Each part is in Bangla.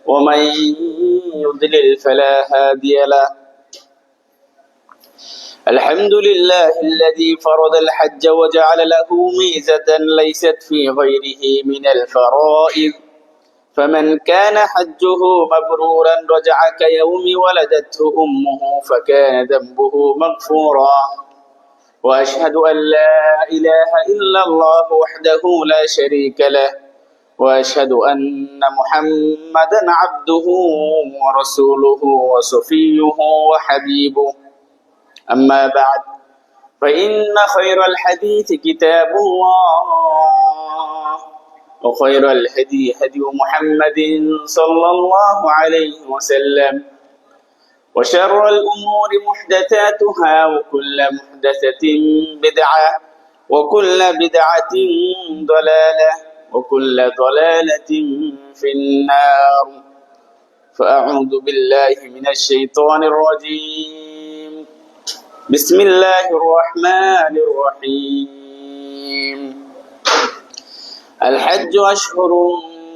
ومن يضلل فلا هادي له. الحمد لله الذي فرض الحج وجعل له ميزة ليست في غيره من الفرائض، فمن كان حجه مبرورا رجع كيوم ولدته أمه فكان ذنبه مغفورا. وأشهد أن لا إله إلا الله وحده لا شريك له، وأشهد أن محمدا عبده ورسوله وصفيه وحبيبه. أما بعد، فإن خير الحديث كتاب الله، وخير الهدي هدي محمد صلى الله عليه وسلم، وشر الأمور محدثاتها، وكل محدثة بدعة، وكل بدعة ضلالة، وكل ضلالة في النار. فأعوذ بالله من الشيطان الرجيم. بسم الله الرحمن الرحيم. الحج أشهر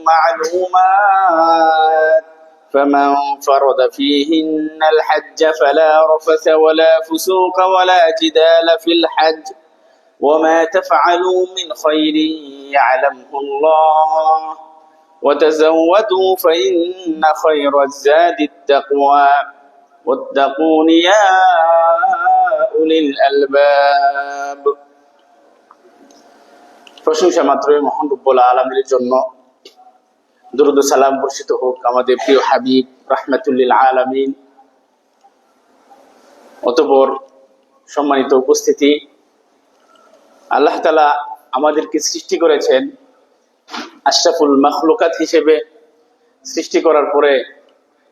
معلومات، فمن فرض فيهن الحج فلا رفث ولا فسوق ولا جدال في الحج، وما تفعلوا من خير يعلمه الله، وتزودوا فإن خير الزاد التقوى، واتقون يا أولي الألباب. প্রশংসা মাত্রই মহান রব্বুল আলামিনের জন্য। দুরূদ ও সালাম বর্ষিত হোক আমাদের প্রিয় হাবিব রাহমাতুল আলামিন। অতঃপর সম্মানিত উপস্থিতি, আল্লাহ তাআলা আমাদেরকে সৃষ্টি করেছেন আশরাফুল মাখলুকাত হিসেবে। সৃষ্টি করার পরে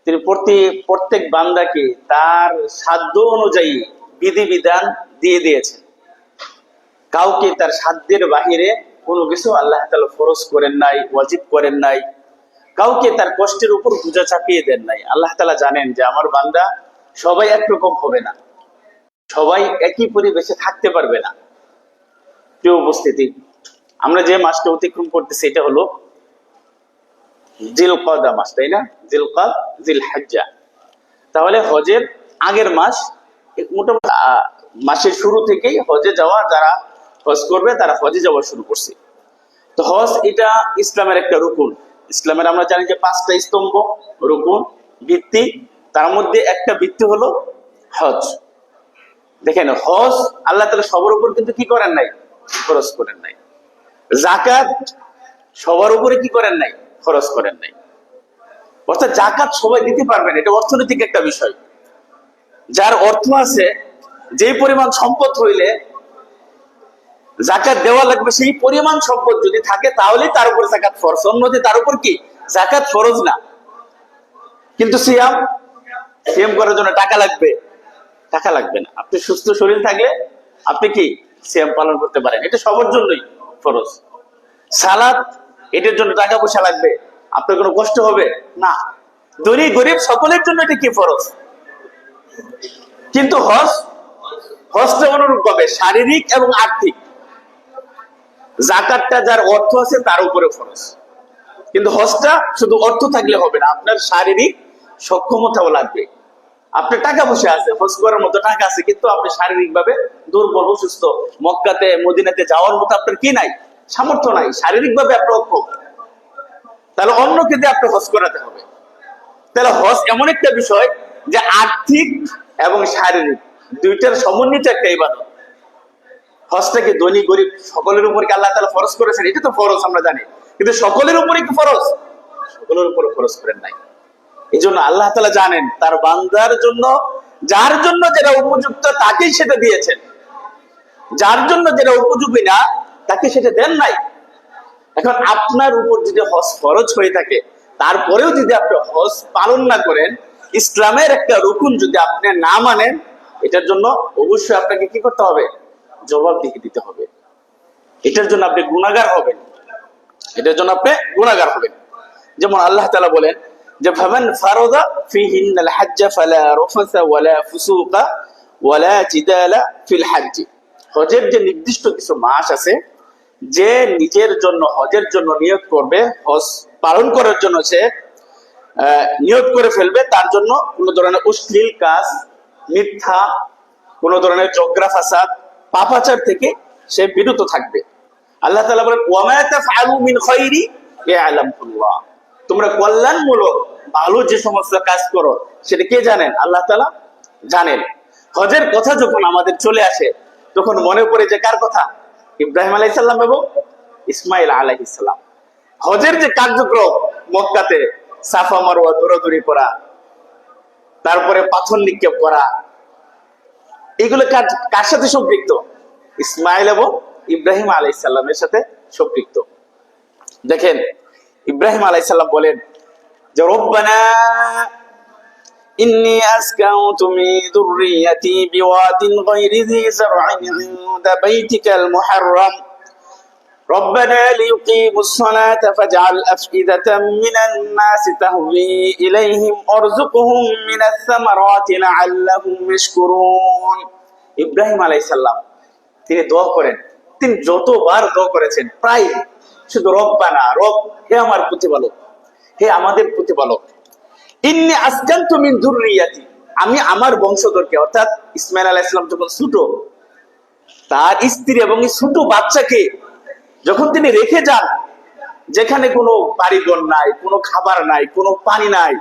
তিনি প্রত্যেক বান্দাকে তার সাধ্য অনুযায়ী বিধিবিধান দিয়ে দিয়েছেন। কাউকে তার সাধ্যের বাহিরে কোনো কিছু আল্লাহ তাআলা ফরজ করেন নাই, ওয়াজিব করেন নাই। কাউকে তার কষ্টের উপর বোঝা চাপিয়ে দেন নাই। আল্লাহ তাআলা জানেন যে আমার বান্দা সবাই একরকম হবে না, সবাই একই পরিবেশে থাকতে পারবে না। প্রিয় উপস্থিতি, আমরা যে মাসটা অতিক্রম করতেছি এটা হলো জিলকদা মাস, তাই না? জিলকদ, জিলহজ্জা। তাহলে হজের আগের মাস। মোটামুটি মাসের শুরু থেকেই হজে যাওয়া, যারা হজ করবে তারা হজে যাওয়া শুরু করছে। তো হজ এটা ইসলামের একটা রুকুন। ইসলামের আমরা জানি যে 5টা স্তম্ভ, রুকুন, ভিত্তি। তার মধ্যে একটা ভিত্তি হলো হজ। দেখেন, হজ আল্লাহ তাআলা সবার উপর কিন্তু কি করেন নাই? খরচ করেন নাই। যাকাত সবার উপরে কি করেন নাই? খরচ করেন নাই। অর্থাৎ যাকাত সবাই দিতে পারবেন, এটা অর্থনৈতিক একটা বিষয়। যার অর্থ আছে, যে পরিমাণ সম্পদ হইলে যাকাত দেওয়া লাগবে, সেই পরিমাণ সম্পদ যদি থাকে তাহলে তার উপর যাকাত ফরজ, অন্যথায় তার উপর কি যাকাত ফরজ না। কিন্তু সিয়াম করার জন্য টাকা লাগবে, টাকা লাগবে না। আপনি সুস্থ শরীর থাকলে আপনি কি সিয়াম পালন করতে পারেন, এটা সবার জন্যই ফরজ। সালাত, এটার জন্য টাকা পয়সা লাগবে, আপনার কোনো কষ্ট হবে না। ধনী গরিব সকলের জন্য এটা কি ফরজ। কিন্তু হজটা অনুরূপ ভাবে শারীরিক এবং আর্থিক। যাকাতটা যার অর্থ আছে তার উপরে ফরজ। কিন্তু হজটা শুধু অর্থ থাকলে হবে না, আপনার শারীরিক সক্ষমতাও লাগবে। আপনার টাকা পয়সা আছে, হজ করার মতো টাকা আছে, কিন্তু আপনি শারীরিক ভাবে দুর্বল, অসুস্থ। মক্কাতে মদিনাতে যাওয়ার মতো আপনার কি নাই? সামর্থ্য নাই, শারীরিক ভাবে আপনার অক্ষম। তাহলে অন্যকে দিয়ে আপনি হজ করাতে হবে। তাহলে হজ এমন একটা বিষয় যে আর্থিক এবং শারীরিক দুইটার সমন্বিত একটা ইবাদত। হজটাকে ধনী গরিব সকলের উপর কি আল্লাহ তাআলা ফরজ করেছেন? এটা তো ফরজ আমরা জানি, কিন্তু সকলের উপরে কি ফরজ? সকলের উপরে ফরজ করেন নাই। এই জন্য আল্লাহ তাআলা জানেন তার বান্দার জন্য, যার জন্য যেটা উপযুক্ত তাকেই সেটা দিয়েছেন, যার জন্য যেটা উপযোগী না তাকে সেটা দেন নাই। এখন আপনার উপর যদি হজ ফরজ হয়ে থাকে, তারপরেও যদি আপনি হজ পালন না করেন, ইসলামের একটা রুকুন যদি আপনি না মানেন, এটার জন্য অবশ্যই আপনাকে কি করতে হবে? জবাবদিহি দিতে হবে। এটার জন্য আপনি গুনাহগার হবেন, এটার জন্য আপনি গুনাহগার হবেন। যেমন আল্লাহ তাআলা বলেন যে ফামান ফারাদা ফিহিন্নাল হাজ্জ ফালা রাফাসা ওয়ালা ফুসুকা ওয়ালা জিদালা ফিল হাজ্জ। হজের যে নির্দিষ্ট কিছু মাস আছে, যে নিজের জন্য হজের জন্য নিয়ত করবে, হজ পালন করার জন্য সে নিয়ত করে ফেলবে, তার জন্য কোনো ধরনের অশ্লীল কাজ, মিথ্যা, কোনো ধরনের ঝগড়া ফাসাদ, পাপাচার থেকে সে বিরত থাকবে। আল্লাহ তাআলা বলেন ওয়ামা তাফআলু মিন খায়রি ইয়ালামুল্লাহ, তোমরা কল্যাণমূলক ভালো যে সমস্ত কাজ করো সেটা কে জানেন? আল্লাহ তাআলা জানেন। হজের কথা যখন আমাদের চলে আসে তখন মনে পড়ে যে কার কথা? ইব্রাহিম আলাইহিস সালাম এবং ইসমাইল আলাইহিস সালাম। হজের যে কার্যক্রম, মক্কাতে সাফা মারওয়া দৌড়াদৌড়ি করা, তারপরে পাথর নিক্ষেপ করা, এগুলো কার সাথে সম্পৃক্ত? ইসমাইল এবং ইব্রাহিম আলাইহিস সালামের সাথে সম্পৃক্ত। দেখেন ইব্রাহিম আলাইহিস সালাম বলেন যে রব্বানা ইন্নী আসকাউতু মিন যুররিয়াতি বিওয়াদিন গায়রি যি যার'ইন ইনদা বাইতিকাল মুহাররাম ربنا ليقيموا الصلاة فاجعل أفئدة من الناس تهوي إليهم وارزقهم من الثمرات لعلهم يشكرون। ইব্রাহিম আলাইহিস সালাম তিনি দোয়া করেন, তিনি যতবার দোয়া করেছেন প্রায় শুধু রব্বানা, রব, হে আমার প্রতিপালক, হে আমাদের প্রতিপালক, ইন্নী আসকানতু মিন যুররিয়াতি, আমি আমার বংশধরকে, অর্থাৎ ইসমাইল আলাইহিস সালাম যখন ছোট, তার স্ত্রী এবং ছোট বাচ্চাকে যখন তিনি রেখে যান, যেখানে কোনো বাড়িঘর নাই, কোনো খাবার নাই, কোনো পানি নাই,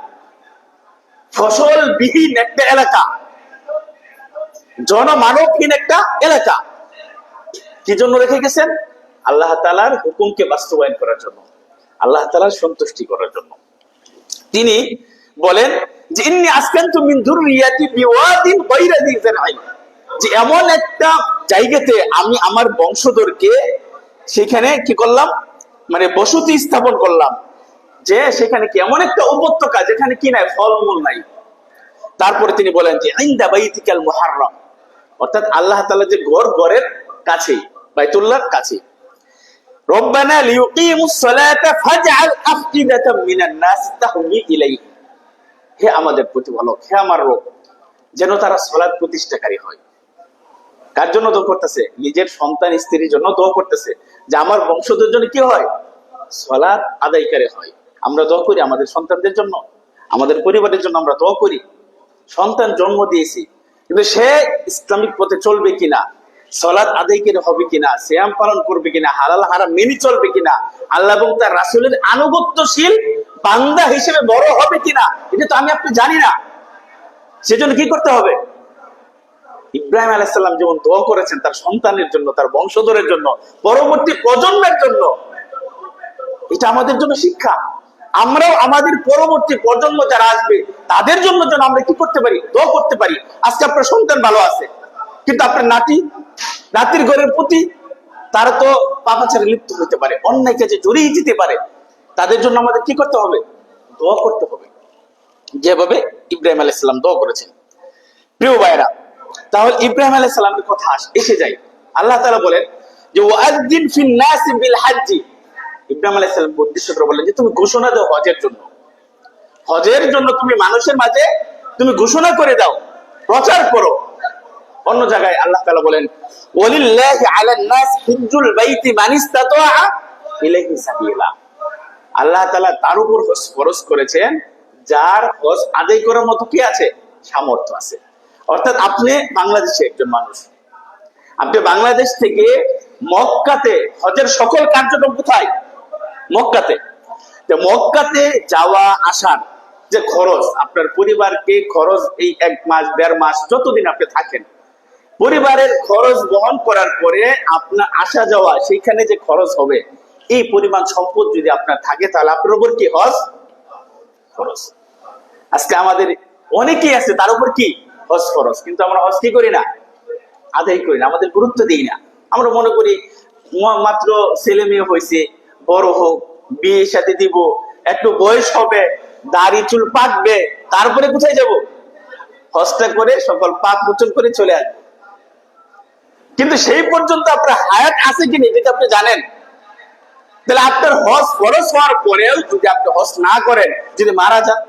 ফসল বিহীন একটা এলাকা, জনমানবহীন একটা এলাকা, কি জন্য রেখে গেছেন? আল্লাহ তাআলার হুকুমকে বাস্তবায়ন করার জন্য, আল্লাহ তাআলার সন্তুষ্টি করার জন্য। তিনি বলেন যে ইন্নী আসকানতু মিন যুররিয়াতি বিওয়াদিন গায়রি যি যার'ইন, যে এমন একটা জায়গাতে আমি আমার বংশধরকে সেখানে কি করলাম, মানে বসতি স্থাপন করলাম, যে সেখানে কি এমন একটা উপত্যকা যেখানে কি নাই, ফলমূল নাই। তারপরে তিনি বলেন যে ইনদা বাইতিকাল মুহাররাম, অর্থাৎ আল্লাহ তাআলা যে ঘরের কাছেই, বাইতুল্লাহর কাছে। রব্বানা লিয়ুকিমুস সালাতা ফাজআল আফইদাতাম মিনান নাস তাহমি ইলাইহি, হে আমাদের প্রতিপালক, হে আমার রব, যেন তারা সালাত প্রতিষ্ঠাকারী হয়। কার জন্য দোয়া করতেছে? নিজের সন্তান স্ত্রীর জন্য দোয়া করতেছে যে আমার বংশধর জন্য কি হয়, সালাত আদায়কারী হয়। আমরা দোয়া করি আমাদের সন্তানদের জন্য, আমাদের পরিবারের জন্য আমরা দোয়া করি। সন্তান জন্ম দিয়েছি, কিন্তু সে ইসলামিক পথে চলবে কিনা, সালাত আদায়কারী হবে কিনা, সিয়াম পালন করবে কিনা, হালাল হারাম মেনে চলবে কিনা, আল্লাহ এবং তার রাসূলের আনুগত্যশীল বান্দা হিসেবে বড় হবে কিনা, এটা তো আমি আপনি জানি না। সেজন্য কি করতে হবে? ইব্রাহিম আলাইহিস সালাম যেমন দোয়া করেছেন তার সন্তানের জন্য, তার বংশধরের জন্য, পরবর্তী প্রজন্মের জন্য, এটা আমাদের জন্য শিক্ষা। আমরাও আমাদের পরবর্তী প্রজন্ম যারা আসবে তাদের জন্য যেন আমরা কি করতে পারি, দোয়া করতে পারি। আজকে আপনার সন্তান ভালো আছে, কিন্তু আপনার নাতির ঘরের প্রতি তারা তো পাপাচারে লিপ্ত হতে পারে, অন্যায় কাজে জড়িয়ে যেতে পারে। তাদের জন্য আমাদের কি করতে হবে? দোয়া করতে হবে, যেভাবে ইব্রাহিম আলাইহিস সালাম দোয়া করেছেন। প্রিয় ভাইরা, তাহলে ইব্রাহিম আলাইহিস সালামের কথা এসে যায়। আল্লাহ তাআলা বলেন যে ওয়াযদিন ফিন নাসি বিল হাজ্জি, ইব্রাহিম আলাইহিস সালাম উদ্দেশ্য করে বলেন যে তুমি ঘোষণা দাও হজের জন্য, হজের জন্য তুমি মানুষের মাঝে তুমি ঘোষণা করে দাও, প্রচার করো। অন্য জায়গায় আল্লাহ তাআলা বলেন ওয়ালিল্লাহি আলান নাস হিজ্জুল বাইতি মান ইসতাতাআ ইলাইহি সাবিলা, আল্লাহ তাআলা তার উপর হজ ফরজ করেছেন যার হজ আদায় করার মতো কি আছে, সামর্থ্য আছে। অর্থাৎ আপনি বাংলাদেশে একজন মানুষ, আপনি বাংলাদেশ থেকে মক্কাতে হজের সকল কার্যক্রম কোথায়? মক্কাতে। মক্কাতে যাওয়া আসার যে খরচ, আপনার পরিবারকে খরচ, এই 1 মাস 1.5 মাস যতদিন আপনি থাকেন, পরিবারের খরচ বহন করার পরে আপনার আসা যাওয়া, সেইখানে যে খরচ হবে, এই পরিমাণ সম্পদ যদি আপনার থাকে তাহলে আপনার উপর কি হজ খরচ। আজকে আমাদের অনেকেই আছে তার উপর কি হজ খরচ, কিন্তু আমরা হজ কি করি না, আদায় করি না, আমাদের গুরুত্ব দিই না। আমরা মনে করি মাত্র ছেলে মেয়ে হয়েছে, বড় হোক, বিয়ে সাথে দিব, একটু বয়স হবে, দাড়ি চুল পাকবে, তারপরে কোথায় যাব, হজটা করে সকল পাপ মোচন করে চলে আসবে। কিন্তু সেই পর্যন্ত আপনার হায়াত আছে কিনা যেটা আপনি জানেন। তাহলে আপনার হজ ফরজ হওয়ার পরেও যদি আপনি হজ না করেন, যদি মারা যান,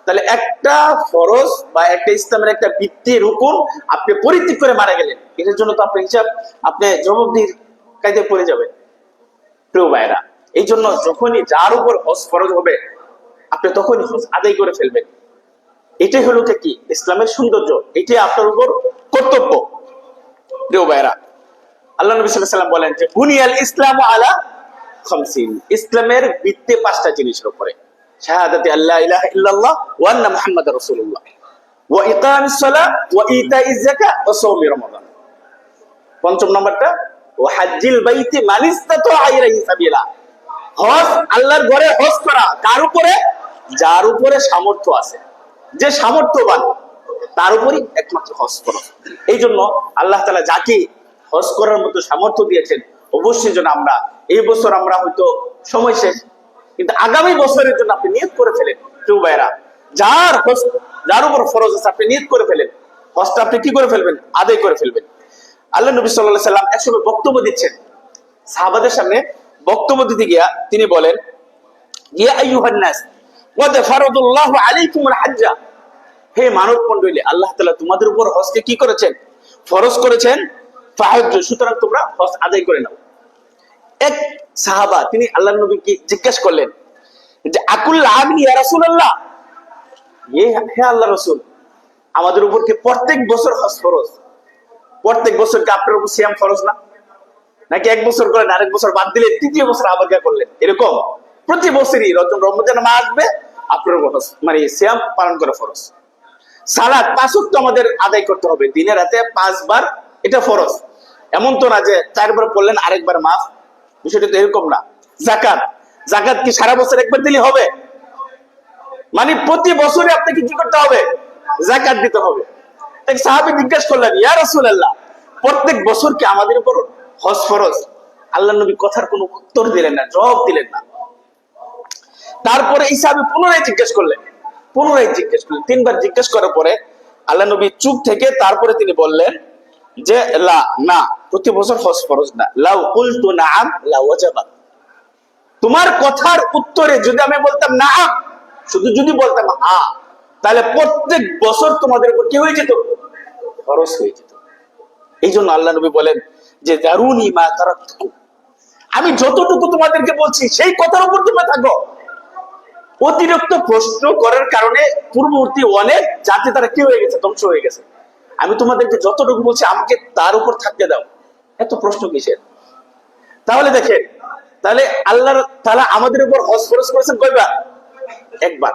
তাহলে একটা ফরজ বা একটা ইসলামের একটা ভিত্তি রুকুন আপনি পরিত্যাগ করে মারা গেলেন, এটার জন্য তো আপনার হিসাব আপনি জবাবদিহির কায়দায় পড়ে যাবেন। প্রিয় ভাইরা, এই জন্য যখনই যার উপর হজ ফরজ হবে আপনি তখনই হজ আদায় করে ফেলবেন। এটাই হলো কি ইসলামের সৌন্দর্য, এটাই আপনার উপর কর্তব্য। প্রিয় ভাইরা, আল্লাহ নবী সাল্লাল্লাহু আলাইহি ওয়াসাল্লাম বলেন যে বুনিয়াল ইসলামু আলা খামসিন, ইসলামের ভিত্তি 5টা জিনিসের উপরে। শাহাদাতি আল্লা ইলাহা ইল্লাল্লাহ ওয়া আন্না মুহাম্মাদুর রাসূলুল্লাহ ওয়া ইকামিস সালাহ ওয়া ইতাইজ যাকাত ওয়া সাওমি রমাদান। 5ম নাম্বারটা ওয়া হাজ্জিল বাইতি মান ইসতাতা ইলাইহি সাবিলা, হজ আল্লাহর ঘরে হজ করা কার উপরে? যার উপরে সামর্থ্য আছে, যে সামর্থ্যবান তার উপরই একমাত্র হজ করা। এই জন্য আল্লাহ তাআলা যাকে হজ করার মতো সামর্থ্য দিয়েছেন, অবশ্যই যেন আমরা এই বছর, আমরা হয়তো সময় শেষ, কিন্তু আগামী বছরের জন্য আপনি নিয়ত করে ফেলেন। প্রিয় ভাইরা, যার হজ, যার উপর ফরজ আছে, আপনি নিয়ত করে ফেলেন, হজটা আপনি কি করে ফেলবেন? আদায় করে ফেলবেন। আল্লাহ নবী সাল্লাল্লাহু আলাইহি সাল্লাম একসময় বক্তব্য দিচ্ছেন, সাহাবাদের সামনে বক্তব্য দিতে গিয়া তিনি বলেন, ইয়া আইয়ুহান নাস ওয়াদ ফারাদাল্লাহু আলাইকুমুল হাজ্জা, হে মানব মণ্ডলী, আল্লাহ তাআলা তোমাদের উপর হজকে কি করেছেন? ফরজ করেছেন। ফাহাজ্জু, সুতরাং তোমরা হজ আদায় করে নাও। এক সাহাবা তিনি আল্লাহর নবীকে জিজ্ঞেস করলেন যে আকুল আমিন ইয়া রাসূলুল্লাহ, হে আল্লাহর রাসূল, আমাদের উপর কি প্রত্যেক বছর হজ ফরজ? প্রত্যেক বছর কি আপনার উপর সিয়াম ফরজ না? নাকি এক বছর করেন, আরেক বছর বাদ দিলে তৃতীয় বছর আবার কে করলেন? এরকম প্রতি বছরই রমজান মাস আসবে, আপনার উপর মানে সিয়াম পালন করা ফরজ। সালাত 5 ওয়াক্ত আমাদের আদায় করতে হবে, দিনে রাতে 5 বার, এটা ফরজ। এমন তো না যে 4 বার পড়লেন আরেকবার মাফ, বিষয়টা তো এরকম না। যাকাত, যাকাত কি সারা বছর একবার দিলে হবে? মানে প্রতি বছরে আপনাকে কি করতে হবে? যাকাত দিতে হবে। এক সাহাবী জিজ্ঞাসা করলেন, ইয়া রাসূলুল্লাহ, প্রত্যেক বছর কি আমাদের উপর হজ ফরজ? আল্লাহর নবী কথার কোনো উত্তর দিলেন না, জবাব দিলেন না। তারপরে এই সাহাবী পুনরায় জিজ্ঞেস করলেন, 3বার জিজ্ঞেস করার পরে আল্লাহ নবী চুপ থেকে তারপরে তিনি বললেন যে লা, না, প্রতি বছর হজ ফরজ না। লাউ কুলতু নাআম লা ওয়াজাবা, তোমার কথার উত্তরে যদি আমি বলতাম নাআম, শুধু যদি বলতাম হ্যাঁ, তাহলে প্রত্যেক বছর তোমাদের উপর কি হয়ে যেত? ফরজ হয়ে যেত। এই জন্য আল্লাহ নবী বলেন যে দারুনি মা তারাকতুকুম, আমি যতটুকু তোমাদেরকে বলছি সেই কথার উপর তোমরা থাকো। অতিরিক্ত প্রশ্ন করার কারণে পূর্ববর্তী অনেক জাতি তারা কি হয়ে গেছে? ধ্বংস হয়ে গেছে। আমি তোমাদেরকে যতটুকু বলছি আমাকে তার উপর থাকতে দাও, এত প্রশ্ন কিসের? তাহলে দেখেন, তাহলে আল্লাহ তাআলা আমাদের উপর হজ ফরজ করেছেন কয়বার? একবার।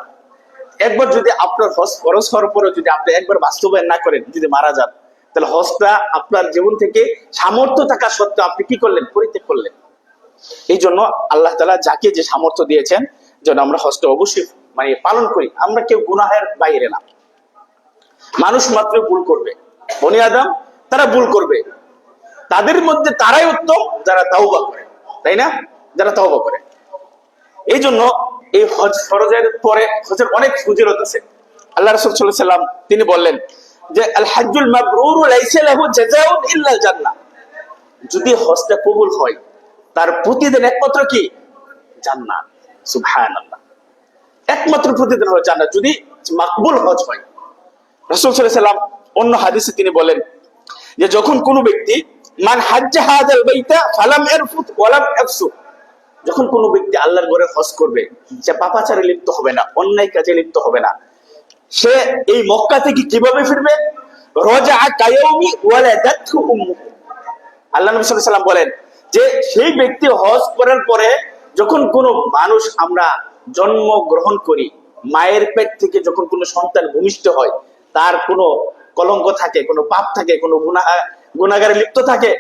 একবার যদি আপনার হজ ফরজ হওয়ার পরে যদি আপনি একবার বাস্তবায়ন না করেন, যদি মারা যান, তাহলে হজটা আপনার জীবন থেকে সামর্থ্য থাকা সত্ত্বেও আপনি কি করলেন? পরিত্যাগ করলেন। এই জন্য আল্লাহ তাআলা যাকে যে সামর্থ্য দিয়েছেন, যেন আমরা হজটা অবশ্যই মানে পালন করি। আমরা কেউ গুনাহের বাইরে না, মানুষ মাত্র ভুল করবে, বনি আদম তারা ভুল করবে, তাদের মধ্যে তারাই উত্তম যারা তাওবা করে, তাই না? যারা তাওবা করে। এই জন্য এই হজ ফরজের পরে হজের অনেক ফজিলত আছে। আল্লাহ রাসূল সাল্লাল্লাহু আলাইহি ওয়াসাল্লাম তিনি বললেন যে আল হাজ্জুল মাবরুরু লাইসা লাহু জাযাউন ইল্লাল জান্নাহ, যদি হজটা কবুল হয় তার প্রতিদিন একমাত্র কি? জান্নাত। সুবহানাল্লাহ, একমাত্র প্রতিদিন হলো জান্নাত, যদি মাকবুল হজ হয়। রাসূল সাল্লাল্লাহু আলাইহি ওয়াসাল্লাম অন্য হাদিসে তিনি বলেন যে যখন কোনো ব্যক্তি মান হাজ্জা হাযাল বাইতা ফালাম ইয়ারফুত ওয়ালাম ইয়াফসুক, যখন কোনো ব্যক্তি আল্লাহর ঘরে হজ করবে, সে পাপাচারে লিপ্ত হবে না, অন্যায় কাজে লিপ্ত হবে না, সে এই মক্কা থেকে কিভাবে ফিরবে? রাজা কায়াউমি ওয়ালাদাতহু উম্মুহু, আল্লাহ নবী সাল্লাল্লাহু আলাইহি ওয়াসাল্লাম বলেন যে সেই ব্যক্তি হজ করার পরে যখন কোনো মানুষ আমরা জন্ম গ্রহণ করি, মায়ের পেট থেকে যখন কোনো সন্তান ভূমিষ্ঠ হয়, তার কোনো কলঙ্ক থাকে, কোনো পাপ থাকে, কোনো গুনাহগারে লিপ্ত থাকে,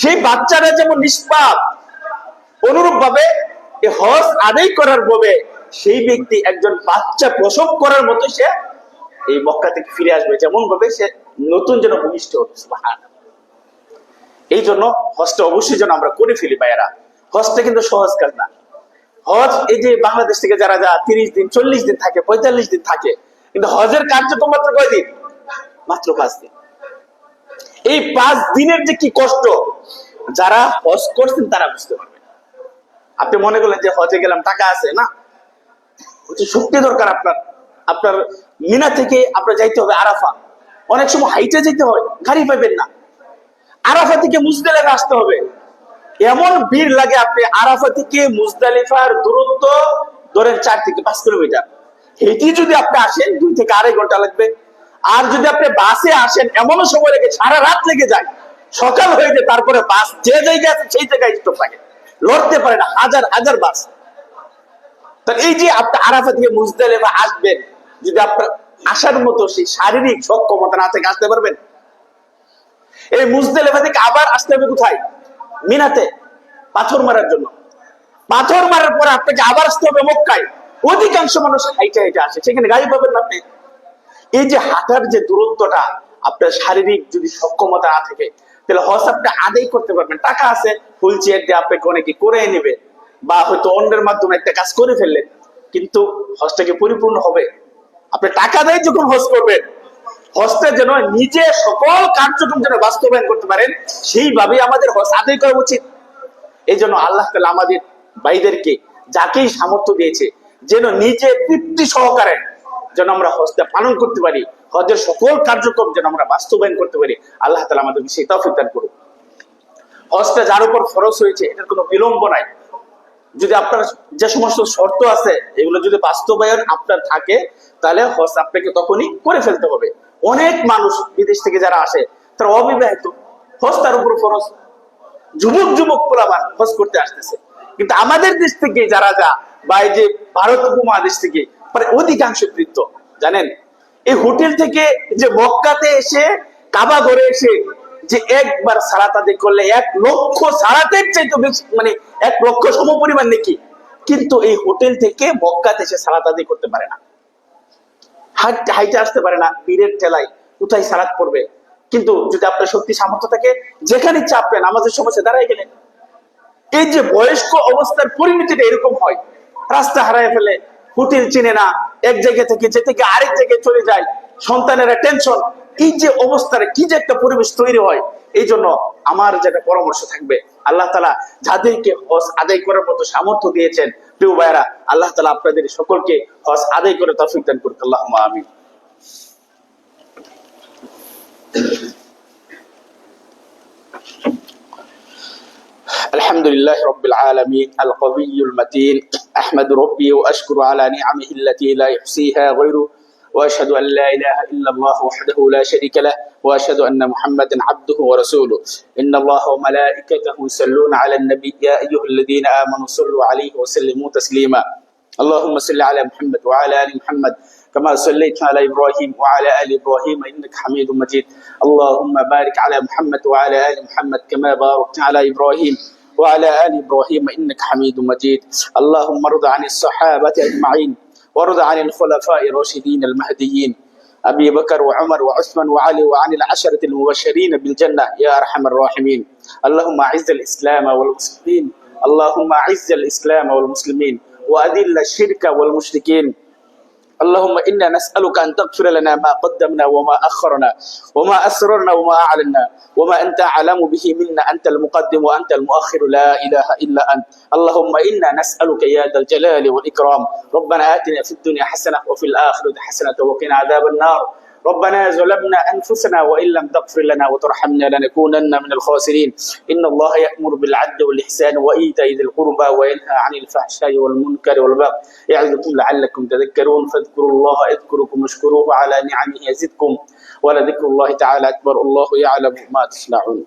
সেই বাচ্চারা যেমন নিষ্পাপ, অনুরূপ ভাবে হজ আদায় করার ভাবে সেই ব্যক্তি একজন বাচ্চা প্রসব করার মতো সে এই মক্কা থেকে ফিরে আসবে, যেমন ভাবে সে নতুন যেন ভূমিষ্ঠ হচ্ছে। সুবহানাল্লাহ। এই জন্য হজটা অবশ্যই যেন আমরা করে ফেলি ভাইয়েরা। হজটা কিন্তু সহজ কাজ না। হজ এই যে বাংলাদেশ থেকে যারা 30 দিন 40 দিন থাকে, 45 দিন থাকে, কিন্তু হজের কার্যক্রম মাত্র কয় দিন? মাত্র 5 দিন। এই 5 দিনের যে কি কষ্ট, যারা হজ করছেন তারা বুঝতে পারবে। আপনি মনে করলেন যে হজে গেলাম, টাকা আছে, না, হচ্ছে শক্তি দরকার। আপনার মিনা থেকে আপনার যাইতে হবে আরাফা, অনেক সময় হাইটে যেতে হয়, গাড়ি পাবেন না। আরাফা থেকে মুজদালিফা আসতে হবে, এমন ভিড় লাগে। আপনি আরাফা থেকে মুজদালিফার দূরত্ব ধরেন 4 থেকে 5 কিলোমিটার, হেঁটে যদি আপনি আসেন 2 থেকে 2.5 ঘন্টা লাগবে। আর যদি আপনি বাসে আসেন এমনও সময় লেগে সারা রাত লেগে যায়, সকাল হয়ে যায়, তারপরে বাস যে জায়গায় আছে সেই জায়গায় স্টপ থাকে, লড়তে পারে না, হাজার হাজার বাস। তাহলে এই যে আপনি আরাফা থেকে মুজদালিফা আসবেন, যদি আপনার আসার মতো সেই শারীরিক সক্ষমতা না থেকে আসতে পারবেন? এই মুজদালিফা থেকে আবার আসতে হবে কোথায়? মিনাতে পাথর মারার জন্য। পাথর মারার পরে আপনাকে আবার আসতে হবে মক্কায়। অধিকাংশ মানুষ হাইটে হাইটে আসে, সেখানে গাড়ি পাবেন না আপনি। এই যে হাঁটার যে দূরত্বটা, আপনার শারীরিক যদি সক্ষমতা না থাকে, তাহলে হজ আপনি আদায় করতে পারবেন। টাকা আছে, হুইল চেয়ার দিয়ে আপনাকে অনেকে করে নেবে, বা হয়তো অন্যের মাধ্যমে একটা কাজ করে ফেললেন, কিন্তু হজটাকে পরিপূর্ণ হবে? আপনি টাকা দেয় যখন হজ করবেন, হজটা যেন নিজে সকল কার্যক্রম যেন বাস্তবায়ন করতে পারেন, সেইভাবে আমাদের হজ আদায় করা উচিত। এই জন্য আল্লাহ তাআলা আমাদের ভাইদেরকে যাকেই সামর্থ্য দিয়েছে, যেন নিজে তৃপ্তি সহকারে যেন আমরা হজটা পালন করতে পারি, হজের সকল কার্যক্রম যেন আমরা বাস্তবায়ন করতে পারি। আল্লাহ তাআলা আমাদেরকে সেই তৌফিক দান করুন। হজটা যার উপর ফরজ হয়েছে, এটার কোনো বিলম্ব নাই। যদি আপনার যে সমস্ত শর্ত আছে এগুলো যদি বাস্তবায়ন আপনার থাকে, তাহলে হজ আপনাকে তখনই করে ফেলতে হবে। অনেক মানুষ বিদেশ থেকে যারা আসে, তারা অবিবাহিত, হজ তার উপর ফরজ, যুবক যুবক পোলাপান হজ করতে আসতেছে। কিন্তু আমাদের দেশ থেকে যারা বা এই যে ভারত উপমহাদেশ থেকে মানে অধিকাংশ বৃত্ত, জানেন, এই হোটেল থেকে যে মক্কাতে এসে কাবা ঘরে এসে যে একবার সালাত আদায় করলে 1,00,000 সালাতের চাইতে বেশি, মানে 1,00,000 সমপরিমাণ নাকি, কিন্তু এই হোটেল থেকে মক্কাতে এসে সালাত আদায় করতে পারে না, হাইটে আসতে পারে না, পীরের ঠেলায় কোথায় সালাত পড়বে। কিন্তু যদি আপনার শক্তি সামর্থ্য থাকে, যেখানে চাপলেন নামাজের সমস্যা দাঁড়ায় গেলেন। এই যে বয়স্ক অবস্থার পরিণতিটা এরকম হয়, রাস্তা হারায় ফেলে, হোটেল চিনে না, এক জায়গা থেকে যে থেকে আরেক জায়গায় চলে যায়, সন্তানেরা টেনশন, এই যে অবস্থায় কি যে একটা পরিবেশ তৈরি হয়। এই জন্য আমার যেটা পরামর্শ থাকবে, আল্লাহ তাআলা যাদেরকে হজ আদায় করার মতো সামর্থ্য দিয়েছেন, প্রিয় ভাইরা, আল্লাহ তাআলা আপনাদের সকলকে হজ আদায় করে তৌফিক দান করুন। আল্লাহুম্মা আমিন। الحمد لله رب العالمين القوي المتين، أحمد ربي وأشكر على نعمه التي لا يحصيها غيره، وأشهد أن لا إله إلا الله وحده لا شريك له، وأشهد أن محمدا عبده ورسوله. إن الله وملائكته يصلون على النبي، يا أيها الذين آمنوا صلوا عليه وسلموا تسليما. اللهم صل على محمد وعلى آل محمد كما صليت على إبراهيم وعلى آل إبراهيم إنك حميد مجيد. اللهم بارك على محمد وعلى آل محمد كما باركت على إبراهيم وعلى آل إبراهيم إنك حميد مجيد. اللهم ارض عن الصحابة أجمعين، وارض عن الخلفاء الراشدين المهديين أبي بكر وعمر وعثمان وعلي، وعن العشرة المبشرين بالجنة يا أرحم الراحمين. اللهم أعز الإسلام والمسلمين، اللهم أعز الإسلام والمسلمين وأذل الشرك والمشركين. اللهم إنا نسألك أن تغفر لنا ما قدمنا وما أخرنا وما أسررنا وما أعلنا وما أنت أعلم به منا، أنت المقدم وأنت المؤخر، لا إله إلا أنت. اللهم إنا نسألك يا ذا الجلال والإكرام، ربنا آتنا في الدنيا حسنة وفي الآخرة حسنة وقنا عذاب النار. ربنا ظلمنا أنفسنا وإن لم تغفر لنا وترحمنا لنكونن من الخاسرين. إن الله يأمر بالعدل والإحسان وإيتاء ذي القربى وينهى عن الفحشاء والمنكر والبغي يعظكم لعلكم تذكرون. فاذكروا الله يذكركم واشكروه على نعمه يزدكم ولذكر الله تعالى أكبر. الله يعلم ما تصنعون.